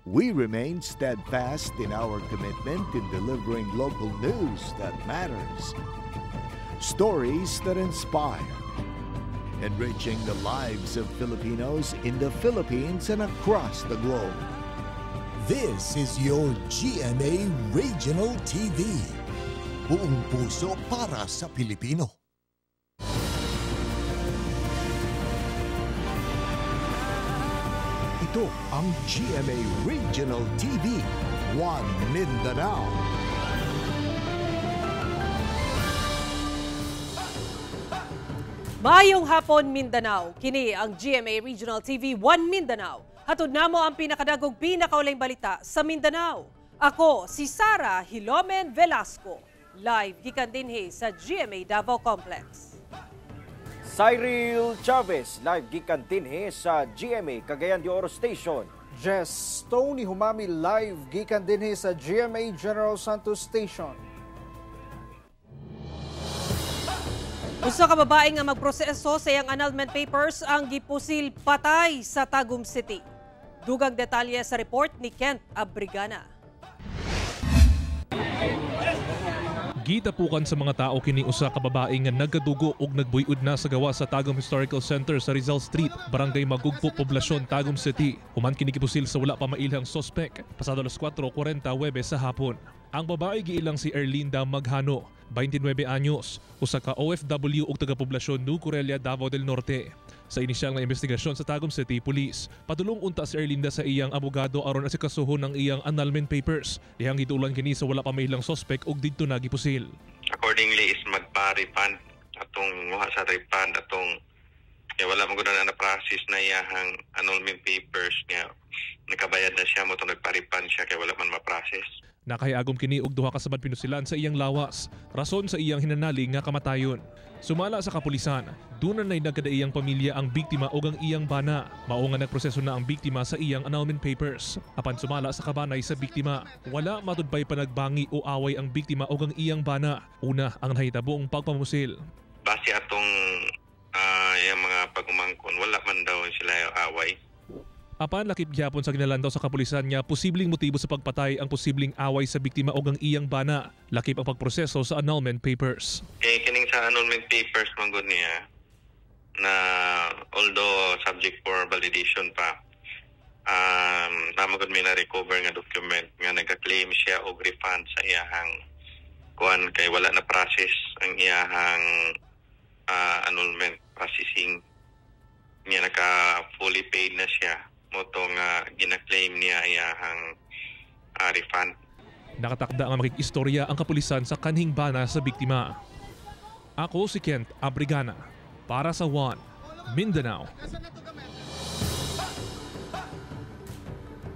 we remain steadfast in our commitment in delivering local news that matters, stories that inspire, enriching the lives of Filipinos in the Philippines and across the globe. This is your GMA Regional TV. Buong puso para sa Pilipino. Ito ang GMA Regional TV, One Mindanao. Mayong hapon Mindanao, kini ang GMA Regional TV One Mindanao. Hatod namo ang pinakadagog pinakauling balita sa Mindanao. Ako si Sara Hilomen Velasco, live gikan dinhi sa GMA Davao Complex. Cyril Chavez, live gikan dinhi sa GMA Cagayan de Oro Station. Jess Tony Humami, live gikan dinhi sa GMA General Santos Station. Usa ka babae nga magproseso sa iyang annulment papers ang gipusil patay sa Tagum City. Dugang detalye sa report ni Kent Abrigana. Gitapukan sa mga tao kini usa ka babae nga nagadugo ug nagbuyod na sa gawa sa Tagum Historical Center sa Rizal Street, Barangay Magugpo, Poblasyon, Tagum City. Human kini gipusil sa wala pa mailhang sospek pasado alas 4:40 Huwebes sa hapon. Ang babae giilang si Erlinda Maghano, 29 anyos, usa ka OFW ug taga-poblasyon New Corelia, Davao del Norte. Sa inisyal nga investigasyon sa Tagum City Police, padulong unta si Erlinda sa iyang abogado aron asikasuhon ang iyang annulment papers. Dihang gitulan kini sa wala pa mahilang sospek ug didto na gipusil. Accordingly is magpa-refund atong muha sa refund atong wala man gud na process na iyang annulment papers niya. Nakabayad na siya mo tong nagpa-refund siya kay wala man ma-process. Nakahayagom kini og duha ka sabad pinusilan sa iyang lawas, rason sa iyang hinanaling nga kamatayon. Sumala sa kapulisan, dunan nay nagkadaiyang pamilya ang biktima ug ang iyang bana. Mao nga nagproseso na ang biktima sa iyang annulment papers. Apan sumala sa kabanay sa biktima, wala matudpay panagbangi o away ang biktima ug ang iyang bana. Una ang nahitaboong pagpamusil. Base atong yung mga pagumangkon, wala man daw sila away. Apan lakip gyapon sa ginalantaw sa kapulisan niya, posibleng motibo sa pagpatay ang posibleng away sa biktima o ang iyang bana. Lakip ang pagproseso sa annulment papers. Kining sa annulment papers manggod niya na although subject for validation pa, namagod may na-recover nga document nga nagka-claim siya og refund sa iyahang kuan kay wala na process ang iyahang annulment processing niya, naka-fully paid na siya. Moto nga gina-claim niya iyahang refund. Nakatakda nga makikistorya ang kapulisan sa kanhing bana sa biktima. Ako si Kent Abrigana para sa One Mindanao.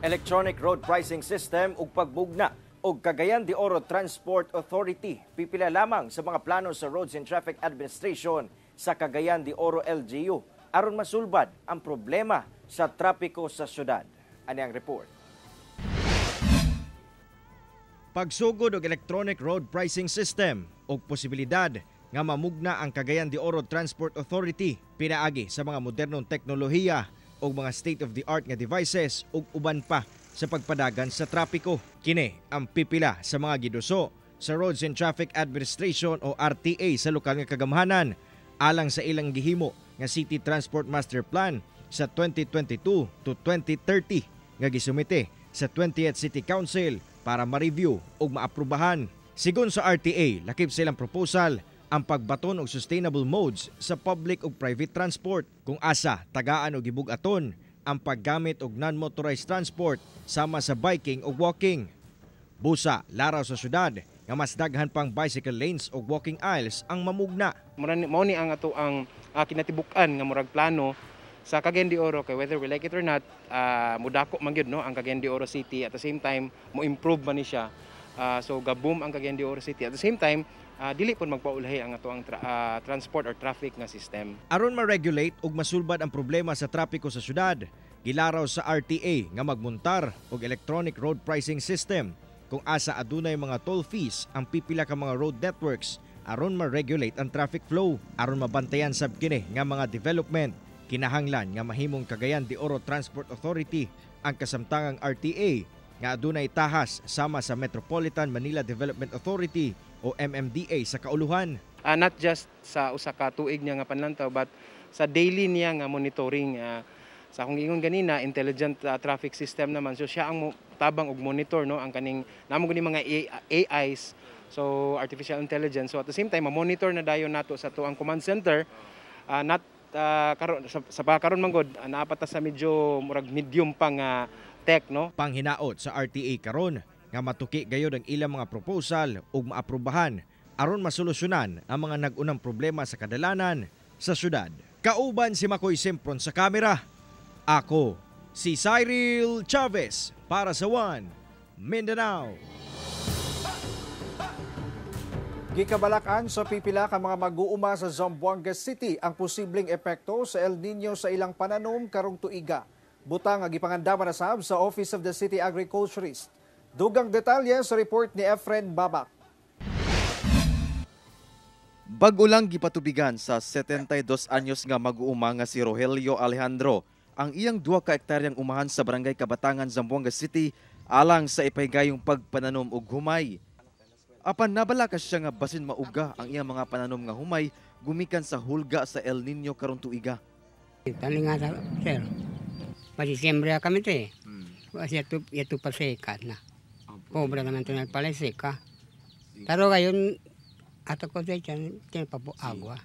Electronic road pricing system ug pagbugna og Cagayan de Oro Transport Authority pipila lamang sa mga plano sa Roads and Traffic Administration sa Cagayan de Oro LGU aron masulbad ang problema sa trapiko sa syudad. Ani ang report. Pagsugod og electronic road pricing system og posibilidad nga mamugna ang Cagayan de Oro Transport Authority pinaagi sa mga modernong teknolohiya og mga state-of-the-art nga devices ug uban pa sa pagpadagan sa trapiko. Kini ang pipila sa mga giduso sa Roads and Traffic Administration o RTA sa lokal nga kagamhanan alang sa ilang gihimo nga City Transport Master Plan sa 2022 to 2030 nga gisumite sa 20th City Council para ma-review ug maaprubahan. Sigon sa RTA, lakip silang proposal ang pagbaton og sustainable modes sa public ug private transport kung asa tagaan og gibug-aton ang paggamit og non-motorized transport sama sa biking ug walking. Busa laraw sa syudad nga mas daghan pang bicycle lanes ug walking aisles ang mamugna. Mao ni ang ato ang kinatibuk-an nga murag plano sa Cagayan de Oro kay whether we like it or not, mudako man gyud no ang Cagayan de Oro City, at the same time mo improve man ni siya. So gaboom ang Cagayan de Oro City, at the same time dili pud magpaulahi ang ato ang transport or traffic nga system. Aron ma-regulate ug masulbad ang problema sa trapiko sa syudad, gilaraw sa RTA nga magmuntar og electronic road pricing system kung asa adunay mga toll fees ang pipila ka mga road networks aron ma-regulate ang traffic flow, aron mabantayan sab kini nga mga development. Kinahanglan nga mahimong Cagayan de Oro Transport Authority Ang kasamtangang RTA nga adunay tahas sama sa Metropolitan Manila Development Authority o MMDA sa kauluhan. Not just sa usa ka tuig niya nga panlantaw but sa daily niya nga monitoring. Sa akong ingon ganina, intelligent traffic system naman. So siya ang tabang og monitor no ang kaning namo gani mga AIs, so artificial intelligence. So at the same time ma-monitor na dayon nato sa tuang command center. Karon sa pakaron manggod naapata sa medyo murag medium pang tech no. Panghinaot sa RTA karon nga matuki gayud ang ilang mga proposal ug maaprubahan aron masolusyonan ang mga nag-unang problema sa kadalanan sa syudad. Kauban si Makoy Simpron sa kamera. Ako si Cyril Chavez para sa One Mindanao. Gikabalakan sa pipila ka mga mag-uuma sa Zamboanga City ang posibleng epekto sa El Nino sa ilang pananom karong tuiga. Butang ang gipangandaman na sab sa Office of the City Agriculturist. Dugang detalye sa report ni Efren Babak. Bago lang gipatubigan sa 72 anyos nga mag-uuma nga si Rogelio Alejandro ang iyang 2 ka hektaryang umahan sa Barangay Kabatangan, Zamboanga City alang sa ipaygayong pagpananom og humay. Apan nabalakas siya nga basin mauga ang iyang mga pananom nga humay gumikan sa hulga sa El Nino karong tuiga. Tali nga sir. Pasisyembre kami ito eh. Kasi ito paseka na. Cobra naman ito nagpaleseka. Pero ngayon, ato ko sa dyan, tinapapo agwa.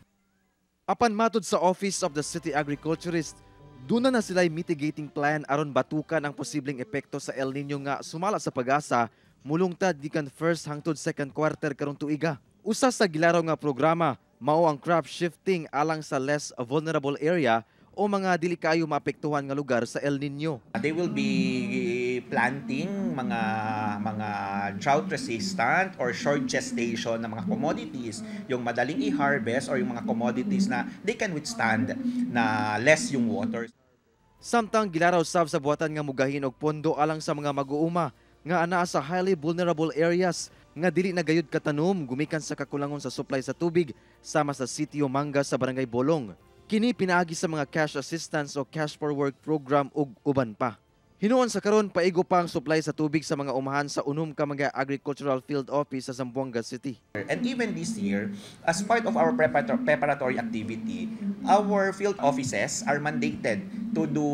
Apan matod sa Office of the City Agriculturist, doon na sila'y mitigating plan aron batukan ang posibleng epekto sa El Nino nga sumala sa pag-asa mulungtad gikan first hangtod second quarter karong tuiga. Usa sa gilaraw nga programa mao ang crop shifting alang sa less vulnerable area o mga dili kaayo maapektuhan nga lugar sa El Nino. They will be planting mga drought resistant or short gestation na mga commodities, yung madaling i-harvest or yung mga commodities na they can withstand na less yung water. Samtang gilaraw sab sa buhatan nga mugahin og pondo alang sa mga mag-uuma nga anaa sa highly vulnerable areas nga dili na gayud katanom gumikan sa kakulangon sa supply sa tubig sama sa Sitio Manga sa Barangay Bolong. Kini pinaagi sa mga cash assistance o cash for work program ug uban pa. Hinuon sa karon paigo pa ang supply sa tubig sa mga umahan sa unom ka mga agricultural field office sa Zamboanga City. And even this year, as part of our preparatory activity, our field offices are mandated to do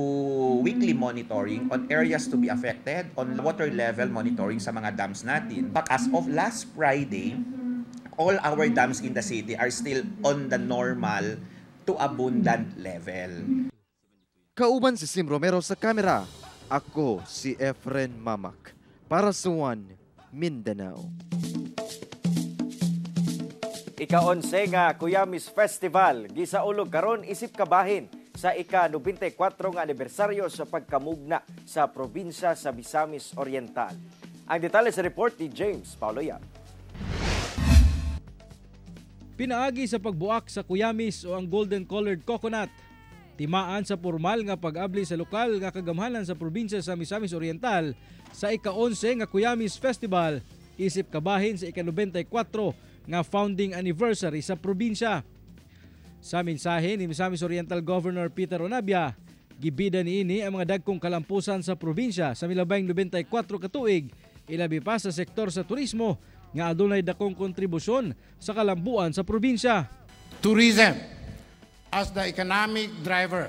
weekly monitoring on areas to be affected, on water level monitoring sa mga dams natin. But as of last Friday, all our dams in the city are still on the normal to abundant level. Kauban si Sim Romero sa kamera. Ako si Efren Mamak para sa One Mindanao. Ika-11 nga Cuyamis Festival gisaulog karon isip kabahin sa ika-94 nga anibersaryo sa pagkamugna sa probinsya sa Misamis Oriental. Ang detalye sa report ni James Pauloyan. Pinaagi sa pagbuak sa Cuyamis o ang golden colored coconut. Timaan sa formal nga pag-abli sa lokal nga kagamhanan sa probinsya sa Misamis Oriental sa ika-11 nga Cuyamis Festival isip kabahin sa ika-94 nga founding anniversary sa probinsya. Sa mensahe ni Misamis Oriental Governor Peter Onabia, gibida niini ang mga dagkong kalampusan sa probinsya sa milabay 94 ka tuig, ilabi pa sa sektor sa turismo nga adunay dakong kontribusyon sa kalambuan sa probinsya. Tourism as the economic driver,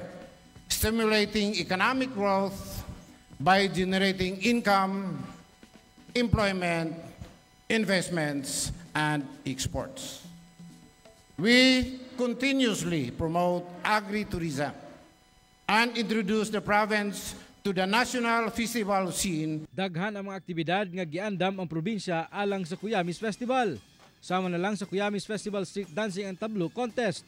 stimulating economic growth by generating income, employment, investments, and exports. We continuously promote agri-tourism and introduce the province to the national festival scene. Daghan ang mga aktibidad nga giandam ang probinsya alang sa Cuyamis Festival. Sama na lang sa Cuyamis Festival Street Dancing and Tableau Contest.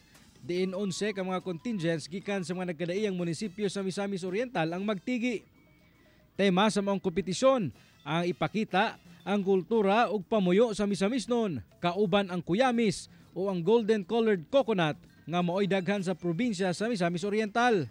Diin 11 ka mga contingents gikan sa mga nagkadaiyang munisipyo sa Misamis Oriental ang magtigi. Tema sa maong kompetisyon ang ipakita ang kultura ug pamuyo sa Misamis noon, kauban ang Cuyamis o ang golden colored coconut nga maoy daghan sa probinsya sa Misamis Oriental.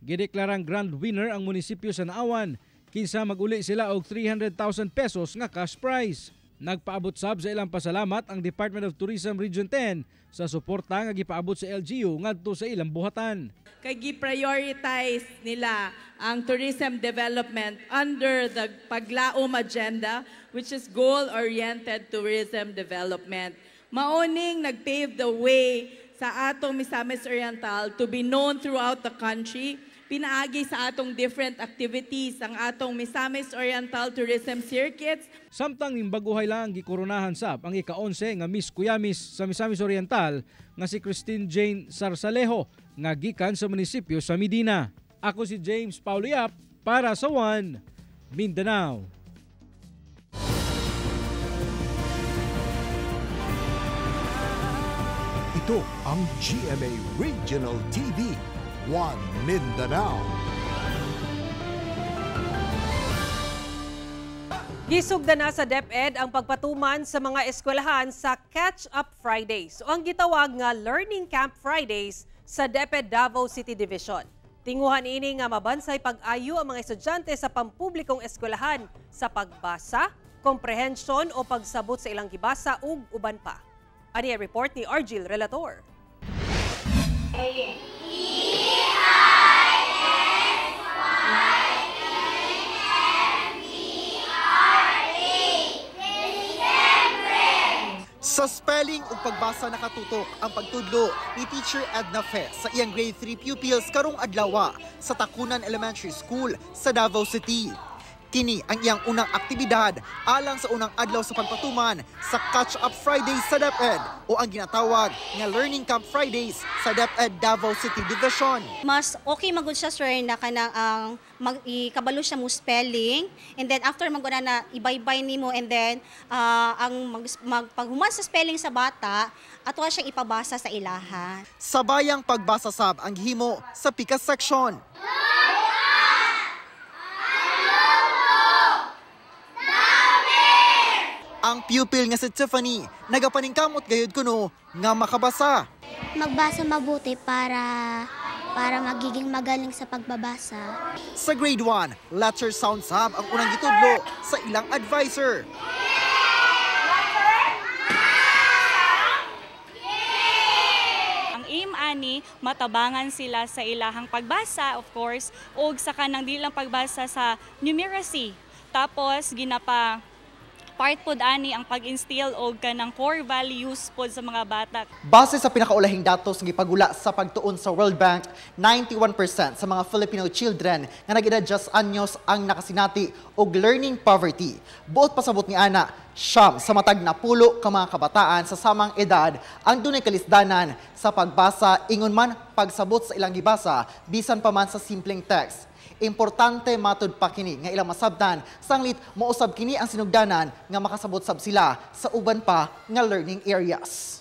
Gideklarang grand winner ang munisipyo sa Naawan kinsa maguli sila og 300,000 pesos nga cash prize. Nagpaabot sab sa ilang pasalamat ang Department of Tourism Region 10 sa suporta nga gipaabot sa LGU ngadto sa ilang buhatan. Kay gi-prioritize nila ang tourism development under the Paglaom agenda, which is goal-oriented tourism development. Maoning nagpave the way sa atong Misamis Oriental to be known throughout the country. Pinaagi sa atong different activities ang atong Misamis Oriental Tourism Circuits. Samtang nimbaguhay lang gikoronahan sab ang ika-11 nga Miss Cuyamis sa Misamis Oriental nga si Christine Jane Sarsalejo nga gikan sa munisipyo sa Medina. Ako si James Paulo Yap para sa One Mindanao. Ito ang GMA Regional TV, One Mindanao. Gisugda na sa DepEd ang pagpatuman sa mga eskwelahan sa Catch-Up Fridays o ang gitawag nga Learning Camp Fridays sa DepEd Davao City Division. Tinguhan ini nga mabansay pag-ayo ang mga estudyante sa pampublikong eskwelahan sa pagbasa, komprehensyon o pagsabot sa ilang gibasa ug uban pa. Ani ang report ni Argil Relator. Sa spelling ug pagbasa nakatutok ang pagtudlo ni Teacher Edna Fe sa iyang grade 3 pupils karong adlaw sa Takunan Elementary School sa Davao City. Kini ang iyang unang aktibidad alang sa unang adlaw sa pagpatuman sa Catch-Up Fridays sa DepEd o ang ginatawag nga Learning Camp Fridays sa DepEd Davao City Division. Mas okay magud siya sir na kanang ang ikabalo siya mo spelling and then after maguna na ibaybay nimo and then ang magpaghuman sa spelling sa bata ato siya ipabasa sa ilaha. Sabayang pagbasa sab ang himo sa pika section. Ang pupil nga si Tiffany, nagapaningkamot gayud kuno nga makabasa. Magbasa mabuti para magiging magaling sa pagbabasa. Sa grade 1, letter sound sab ang unang gitudlo sa ilang advisor. Ang aim ani matabangan sila sa ilahang pagbasa of course ug sa kanang dilang pagbasa sa numeracy. Tapos ginapa part pod ani ang pag-instill og kanang core values pod sa mga bata. Base sa pinakaulahing datos nga ipagula sa pagtuon sa World Bank, 91% sa mga Filipino children nga nag-edad 10 anyos ang nakasinati og learning poverty. Buot pasabot ni ana, siyam sa matag na pulo ka mga kabataan sa samang edad ang dunay kalisdanan sa pagbasa ingon man pagsabot sa ilang gibasa bisan pa man sa simpleng text. Importante matud pa kini nga ilang masabtan sanglit mousab kini ang sinugdanan nga makasabot sab sila sa uban pa nga learning areas.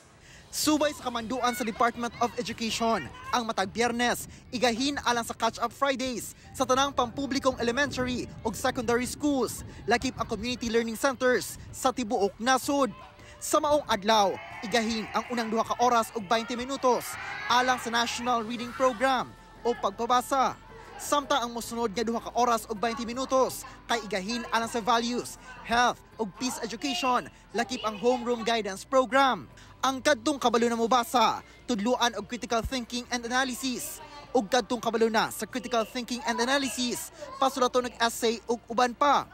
Subay sa kamanduan sa Department of Education ang matag Biyernes igahin alang sa Catch-Up Fridays sa tanang pampublikong elementary ug secondary schools lakip ang community learning centers sa tibuok nasod. Sa maong adlaw igahin ang unang 2 ka oras ug 20 minutos alang sa National Reading Program o pagpabasa. Samtang ang mosunod nga 2 ka oras ug 20 minutos kay igahin alang sa values, health ug peace education lakip ang homeroom guidance program. Ang kadtong kabalo na mobasa, tudluan og critical thinking and analysis. Ug kadtong kabalo na sa critical thinking and analysis, pasulaton og essay ug uban pa.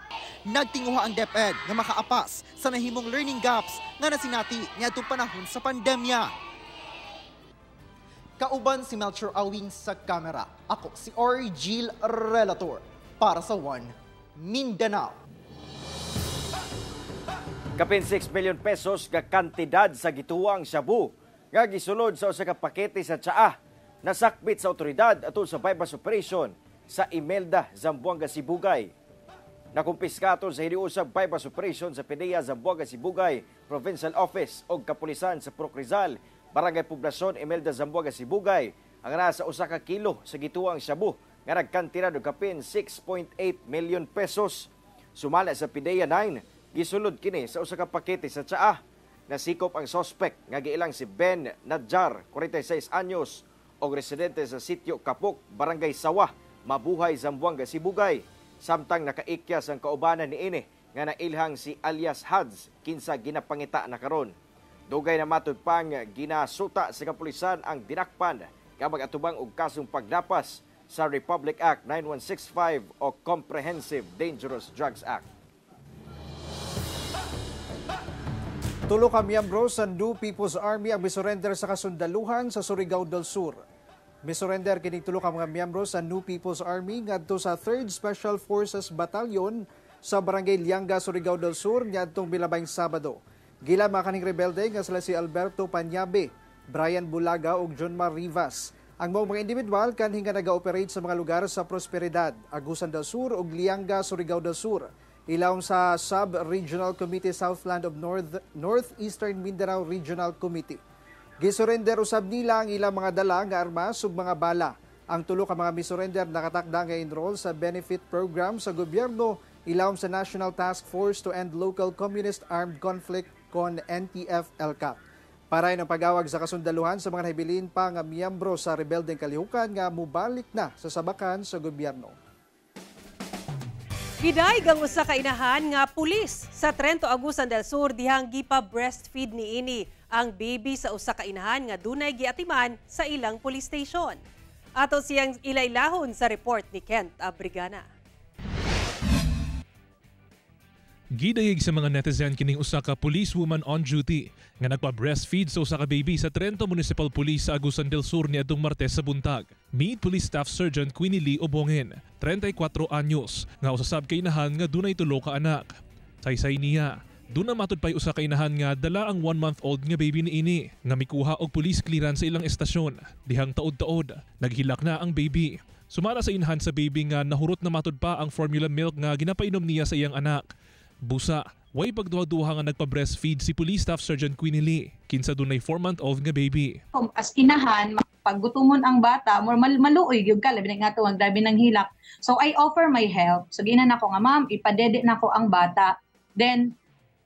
Nagtinguha ang DepEd nga makaapas sa nahimong learning gaps nga nasinati niadtong panahon sa pandemya. Kauban si Melchor Awing sa kamera. Ako si Argil Relator para sa One Mindanao. Kapin 6 million pesos ka kantidad sa gituwang shabu nga gisulod sa usa ka pakete sa tsaa nasakbit sa otoridad atol sa bypass operation sa Imelda, Zamboanga, Sibugay. Nakumpiska atol sa hiniusab bypass operation sa PDEA Zamboanga, Sibugay Provincial Office o Kapulisan sa Purok Rizal, Barangay Poblasyon, Imelda, Zamboanga, Sibugay ang nasa usa ka kilo sa gituwang shabu nga nagkantidad og kapin 6.8 million pesos. Sumala sa PDEA 9, gisulod kini sa usa ka pakete sa tsaa. Nasikop ang sospek nga giilang si Ben Nadjar, 46 anyos, og residente sa sitio Kapok, Barangay Sawa, Mabuhay, Zamboanga, Sibugay. Samtang nakaikyas ang kaubanan niini nga nailhang si alias Hads kinsa ginapangita na karon. Dugay na matud pang ginasuta sa kapulisan ang dinakpan kabag atubang og kasong paglapas sa Republic Act 9165 o Comprehensive Dangerous Drugs Act. Tulo ka miyembro sa New People's Army ang misurrender sa kasundaluhan sa Surigao del Sur. Misurrender kining tulo ka mga miyembro sa New People's Army ngadto sa 3rd Special Forces Battalion sa Barangay Lianga, Surigao del Sur niadtong milabayng Sabado. Gila mga kaning rebelde nga sila si Alberto Panyabe, Brian Bulaga ug John Mar Rivas. Ang mga individual kanhi nga naga-operate sa mga lugar sa Prosperidad, Agusan del Sur ug Lianga, Surigao del Sur. Ilawom sa Sub-Regional Committee Southland of Northeastern Mindanao Regional Committee. Gisurrender usab nila ang ilang mga dala nga armas ug mga bala. Ang tulo ka mga misurrender nakatakda nga enroll sa benefit program sa gobyerno ilawom sa National Task Force to End Local Communist Armed Conflict kon NTF-ELCAC. Para ang pagawag sa kasundaluhan sa mga nahibilin pa nga miyembro sa rebeldeng kalihukan nga mubalik na sa sabakan sa gobyerno. Giday gang usa ka inahan nga pulis sa Trento, Agusan del Sur dihang gipa breastfeed niini ang baby sa usa ka inahan nga dunay giatiman sa ilang police station. Ato siyang ilaylahon sa report ni Kent Abrigana. Gidayeg sa mga netizen kining usa ka policewoman on duty nga nagpa-breastfeed sa usa ka baby sa Trento Municipal Police sa Agusan del Sur niadtong Martes sa buntag. Meet Police Staff Sergeant Queenie Lee Obongin, 34 anyos, nga usasab kay inahan nga dunay tulo ka anak. Saysay niya, duna matud pay usa ka inahan nga dala ang 1-month-old nga baby niini nga mikuha og police clearance sa ilang estasyon. Dihang taod-taod, naghilak na ang baby. Sumara sa inahan sa baby nga nahurot na matud pa ang formula milk nga ginapainom niya sa iyang anak. Busa, way pagduha-duha nga nagpa-breastfeed si Police Staff Sergeant Queenie Lee, kinsa dunay 4-month-old nga baby. As inahan, paggutumon ang bata, more maluoy gyud ka, labi na nga tuwang, labi ng hilak. So I offer my help. So ginan ako nga, ma'am, ipadede na ko ang bata. Then,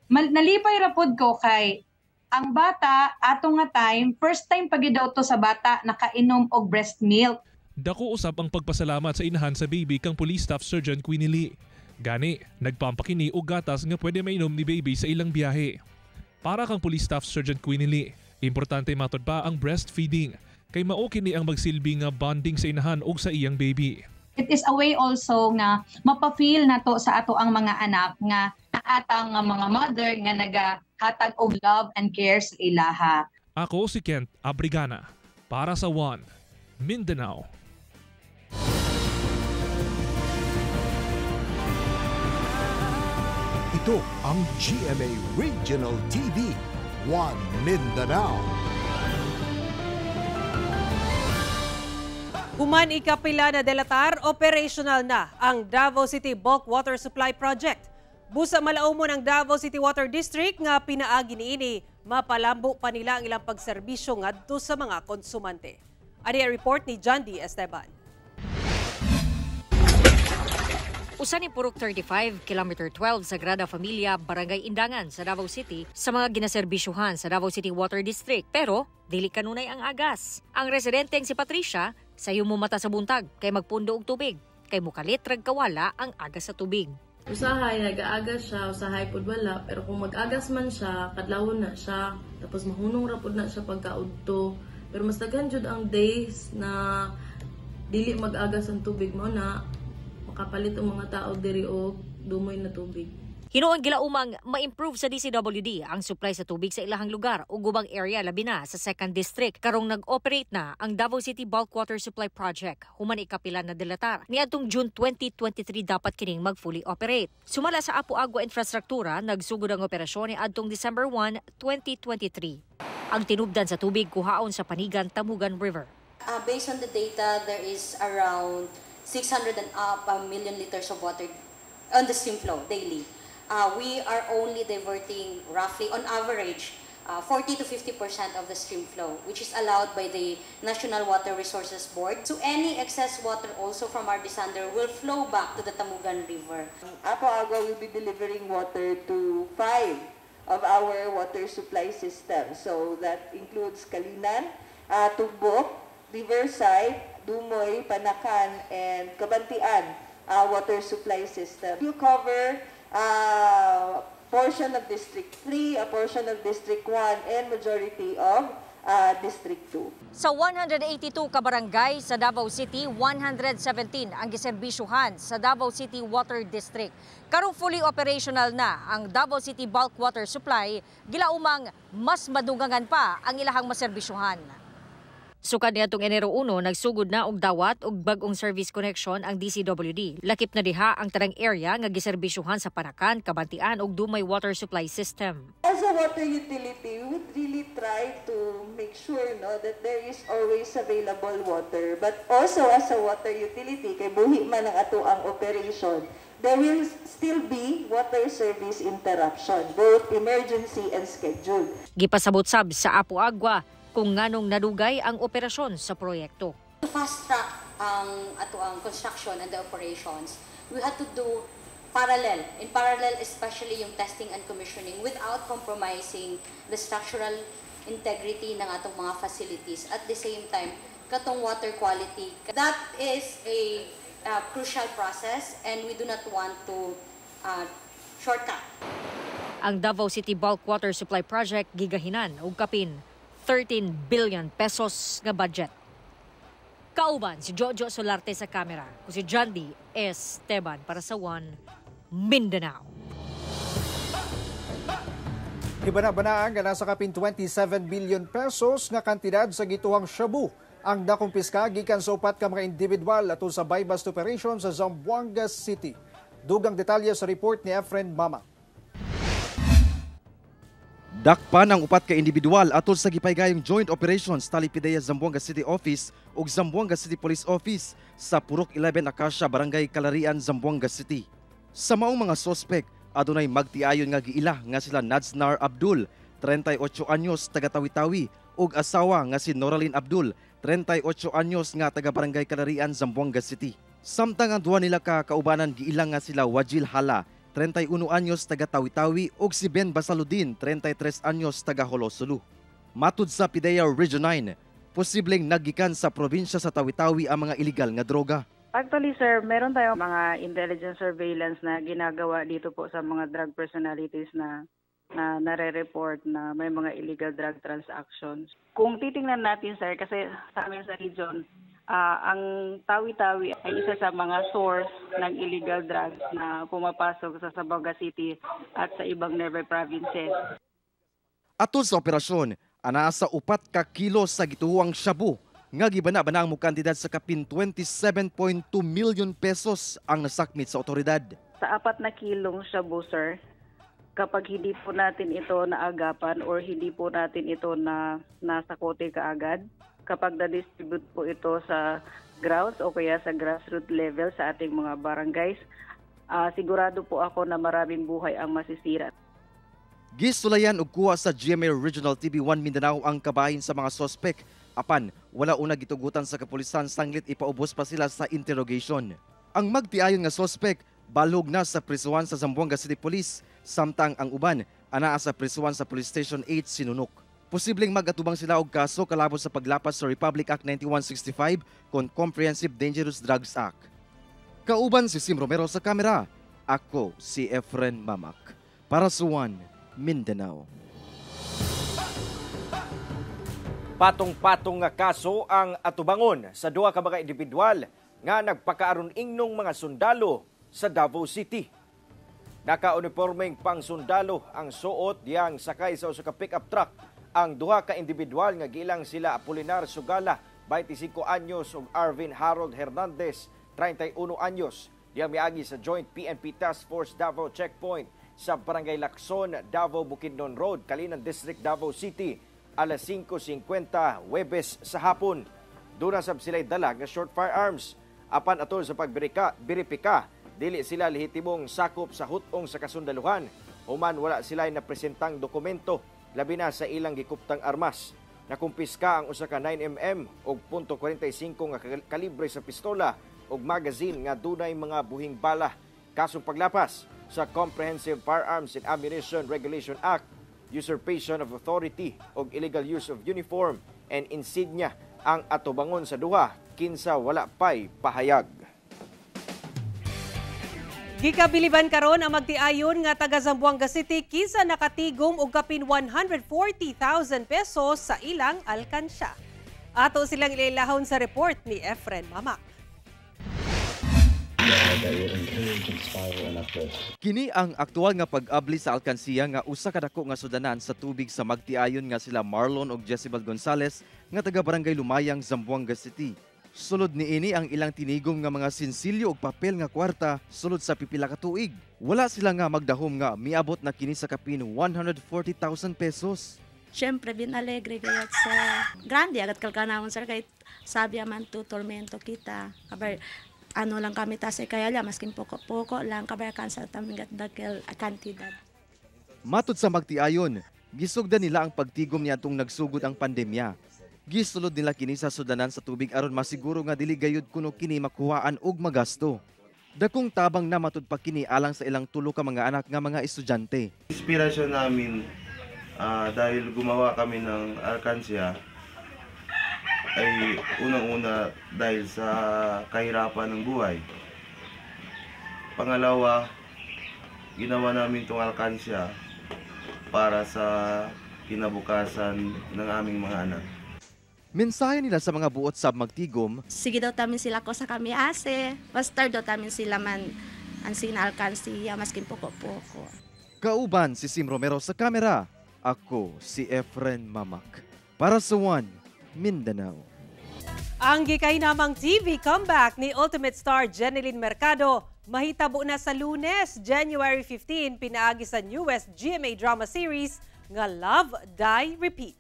nalipay rapod ko kay ang bata, ato nga time, first time pag daw to sa bata, nakainom og breast milk. Dako usab ang pagpasalamat sa inahan sa baby kang Police Staff Sergeant Queenie Lee. Gani, nagpampakini og gatas nga pwede mainom ni baby sa ilang biyahe. Para kang Police Staff Sergeant Queenie Lee, importante matod pa ang breastfeeding kay mao kini ang magsilbi nga bonding sa inahan og sa iyang baby. It is a way also nga mapa-feel nato sa ato ang mga anak nga atang nga mga mother nga nagahatag og love and care sa ilaha. Ako si Kent Abrigana para sa One Mindanao. Ito ang GMA Regional TV, One Mindanao. Human ikapila na delatar, operational na ang Davao City Bulk Water Supply Project. Busa malaumon ang Davao City Water District nga pinaagi niini, mapalambo pa nila ang ilang pagserbisyo ngadto sa mga konsumante. Ani ang report ni John D. Esteban. Usa ni Purok 35, Kilometer 12, Sagrada Familia, Barangay Indangan sa Davao City sa mga ginaserbisyuhan sa Davao City Water District. Pero, dili kanunay ang agas. Ang residenteng si Patricia, sayo mo mata sa buntag kay magpundo og tubig. Kay mukalit rag kawala ang agas sa tubig. Usahay, nag-aagas siya, usahay pod wala. Pero kung mag-agas man siya, kadlawon na siya. Tapos mahunong rapod na siya pagkaudto. Pero mas daghan jud ang days na dili mag-agas ang tubig mo na makapalit ang mga tao diri og dumoy na tubig. Hinuon gilaumang ma-improve sa DCWD ang supply sa tubig sa ilahang lugar o gubang area labi na sa 2nd District karong nag-operate na ang Davao City Bulk Water Supply Project. Human ikapila na delatar. Niadtong June 2023 dapat kining mag-fully operate. Sumala sa Apo Agua Infrastruktura, nagsugod ang operasyon ni adtong December 1, 2023. Ang tinubdan sa tubig kuhaon sa Panigan, Tamugan River. Based on the data, there is around 600 and up million liters of water on the stream flow daily. We are only diverting roughly on average 40 to 50% of the stream flow, which is allowed by the National Water Resources Board. So any excess water also from our desander will flow back to the Tamugan River. Apo Agua will be delivering water to 5 of our water supply systems. So that includes Kalinan, Tugbo, Riverside, Dumoy, Panakan, and Kabantian water supply system. You cover portion of District 3, a portion of District 1, and majority of District 2. Sa 182 kabarangay sa Davao City, 117 ang giserbisyuhan sa Davao City Water District. Karong fully operational na ang Davao City Bulk Water Supply, gilaumang mas madugangan pa ang ilahang maserbisyuhan. Sukad niadtong Enero 1, nagsugod na og dawat og bag-ong service connection ang DCWD. Lakip na diha ang tanang area nga giserbisyuhan sa Panakan, Kabantian ug Dumay Water Supply System. As a water utility, we would really try to make sure that there is always available water. But also as a water utility, kay buhi man ang ato ang operation, there will still be water service interruption, both emergency and scheduled. Gipasabot sab sa Apo Agua kung nganong nadugay ang operasyon sa proyekto. To fast track ang construction and the operations, we had to do in parallel especially yung testing and commissioning without compromising the structural integrity ng atong mga facilities. At the same time, katong water quality. That is a crucial process and we do not want to shortcut. Ang Davao City Bulk Water Supply Project gigahinan og kapin 13 billion pesos nga budget. Kauban si Jojo Solarte sa kamera, o si Jandy Esteban para sa One Mindanao. Ibana-banaan nga nasa kapin 27 billion pesos nga kantidad sa gituhang shabu ang nakumpiska gikan sa upat ka mga individual atul sa buy-bust operation sa Zamboanga City. Dugang detalye sa report ni Efren Mama. Dakpan ang upat ka individual atol sa gipaygayong joint operations Talipideya Zamboanga City Office ug Zamboanga City Police Office sa Purok 11 Acacia, Barangay Kalarian, Zamboanga City. Sa maong mga sospek, adunay magtiayon nga giila nga sila Nadsnar Abdul, 38 anyos, taga Tawi-Tawi, ug asawa nga si Noraline Abdul, 38 anyos nga taga Barangay Kalarian, Zamboanga City. Samtang ang duwa nila ka kaubanan giila nga sila Wajil Hala, 31 anyos taga Tawi-Tawi ug si Ben Basaludin, 33 anyos taga Holosulu. Matud sa PIDEA Region 9, posibleng naggikan sa probinsya sa Tawi-Tawi ang mga illegal nga droga. Actually sir, meron tayong mga intelligence surveillance na ginagawa dito po sa mga drug personalities na nare-report na may mga illegal drug transactions. Kung titingnan natin sir, kasi sa amin sa region, ang Tawi-Tawi ay isa sa mga source ng illegal drugs na pumapasok sa Zamboanga City at sa ibang nearby provinces. Atol sa operasyon, anaa sa 4 ka kilo sa gituhuang shabu nga gibana-bana ang kandidat sa kapin 27.2 million pesos ang nasakmit sa otoridad. Sa 4 na kilong shabu sir, kapag hindi po natin ito naagapan or hindi po natin ito na nasakote kaagad, kapag na-distribute po ito sa grounds o kaya sa grassroots level sa ating mga barangays, sigurado po ako na maraming buhay ang masisira. Gisulayan og kuha sa GMA Regional TV 1 Mindanao ang kabahin sa mga sospek. Apan, wala una gitugutan sa kapulisan sanglit ipaubos pa sila sa interrogation. Ang magtiayon nga sospek, balog na sa prisuan sa Zamboanga City Police, samtang ang uban, anaa sa prisuan sa Police Station 8 Sinunok. Posibleng mag-atubang sila og kaso kalabot sa paglapas sa Republic Act 9165 kon Comprehensive Dangerous Drugs Act. Kauban si Sim Romero sa kamera, ako si Efren Mamak. Para sa One Mindanao. Patong-patong nga kaso ang atubangon sa duha ka mga individual nga nagpakaaron ingnong mga sundalo sa Davao City. Naka-uniformeng pang sundalo ang suot diyang sakay sa usa ka pick-up truck ang duha ka individual nga gilang sila Apolinar Sugala, 25 anyos ug Arvin Harold Hernandez, 31 anyos. Diyang miagi sa Joint PNP Task Force Davao Checkpoint sa Barangay Lacson, Davao Bukidnon Road, Kalinan District, Davao City, alas 5:50 Huwebes sa hapon. Doon sab sila'y dala nga short firearms. Apan atol sa pagbiripika, dili sila lehitimong sakop sa hutong sa kasundaluhan. Human wala sila'y napresentang dokumento, labi na sa ilang gikuptang armas. Nakumpiska ang usa ka 9mm og .45 nga kalibre sa pistola og magazine nga dunay mga buhing bala. Kasong paglapas sa Comprehensive Firearms and Ammunition Regulation Act, usurpation of authority o illegal use of uniform and insignia ang atubangon sa duha kinsa wala pay pahayag. Gikabiliban karon ang magtiayon nga taga Zamboanga City kisa nakatigom og kapin 140,000 pesos sa ilang alkansya. Ato silang ilahon sa report ni Efren Mamak. Kini ang aktual nga pag-abli sa alkansiya nga usa ka dako nga sudanan sa tubig sa magtiayon nga sila Marlon ug Jezebel Gonzales nga taga Barangay Lumayang, Zamboanga City. Sulod niini ang ilang tinigom nga mga sinsilyo ug papel nga kwarta sulod sa pipila ka tuig. Wala sila nga magdahom nga miabot na kini sa kapin 140,000 pesos. Siyempre, bin alegre gayat sa grande agat kalkanamon sir kay sabi man to tormento kita. Kabar ano lang kami tasay kaya maskin poko-poko lang kabayakan sa tamingat dakel kantidad. Matud sa magtiayon, gisugdan nila ang pagtigom niadtong nagsugod ang pandemya. Gisulod nila kini sa sudanan sa tubig aron masiguro nga dili gayud kuno kini makuhaan og magasto. Dakong tabang na matud pa kini alang sa ilang tulo ka mga anak nga mga estudyante. Inspirasyon namin dahil gumawa kami ng alkansya ay unang-una dahil sa kahirapan ng buhay. Pangalawa, ginawa namin itong alkansya para sa kinabukasan ng aming mga anak. Mensahe nila sa mga buot sab magtigom. Sige daw tamin sila ko sa kami ase. Basta daw tamin sila man ang sinalkansiya maskin poko-poko. Kauban si Sim Romero sa kamera. Ako si Efren Mamak. Para sa One Mindanao. Ang gikahinamang TV comeback ni Ultimate Star Jeneline Mercado mahitabo na sa Lunes, January 15, pinaagi sa newest GMA drama series nga Love, Die, Repeat.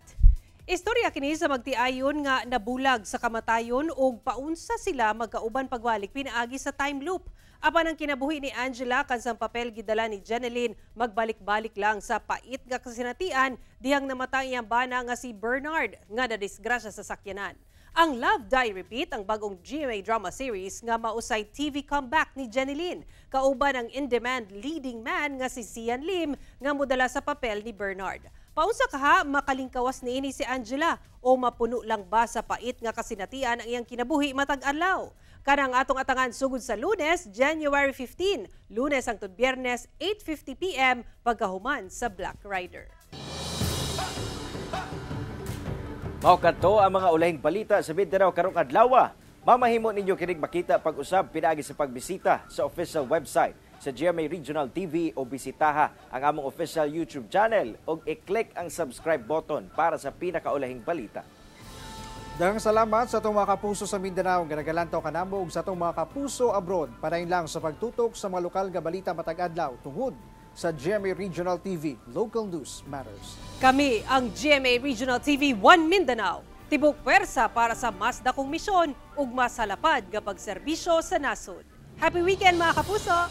Istorya kini sa magtiayon nga nabulag sa kamatayon ug paunsa sila magkauban pagbalik pinaagi sa time loop. Apan ang kinabuhi ni Angela kansang papel gidala ni Jeneline magbalik-balik lang sa pait nga kasinatian dihang namatay iyang bana nga si Bernard nga nadisgrasya sa sakyanan. Ang Love, Die, Repeat ang bagong GMA drama series nga mausay TV comeback ni Jeneline. Kauban ang in-demand leading man nga si Sian Lim nga modala sa papel ni Bernard. Paunsa kaha makalingkawas niini si Angela o mapuno lang ba sa pait nga kasinatian ang iyang kinabuhi matag adlaw? Kanang atong atangan sugod sa Lunes, January 15, Lunes hangtod Biyernes 8:50 PM pagkahuman sa Black Rider. Mao kadto ang mga ulahing balita sa Mindanao karong adlaw. Mamahimo ninyo kinig makita pag-usab pinaagi sa pagbisita sa official website sa GMA Regional TV o bisitaha ang among official YouTube channel o i-click ang subscribe button para sa pinakaulahing balita. Daghang salamat sa itong mga kapuso sa Mindanao. Ganagalantaw kanamo ug sa itong mga kapuso abroad. Panayin lang sa pagtutok sa mga lokal nga balita matag adlaw tungod sa GMA Regional TV. Local News Matters. Kami ang GMA Regional TV 1 Mindanao. Tibok pwersa para sa mas dakong misyon ug mas halapad nga pagserbisyo sa nasod. Happy weekend mga kapuso!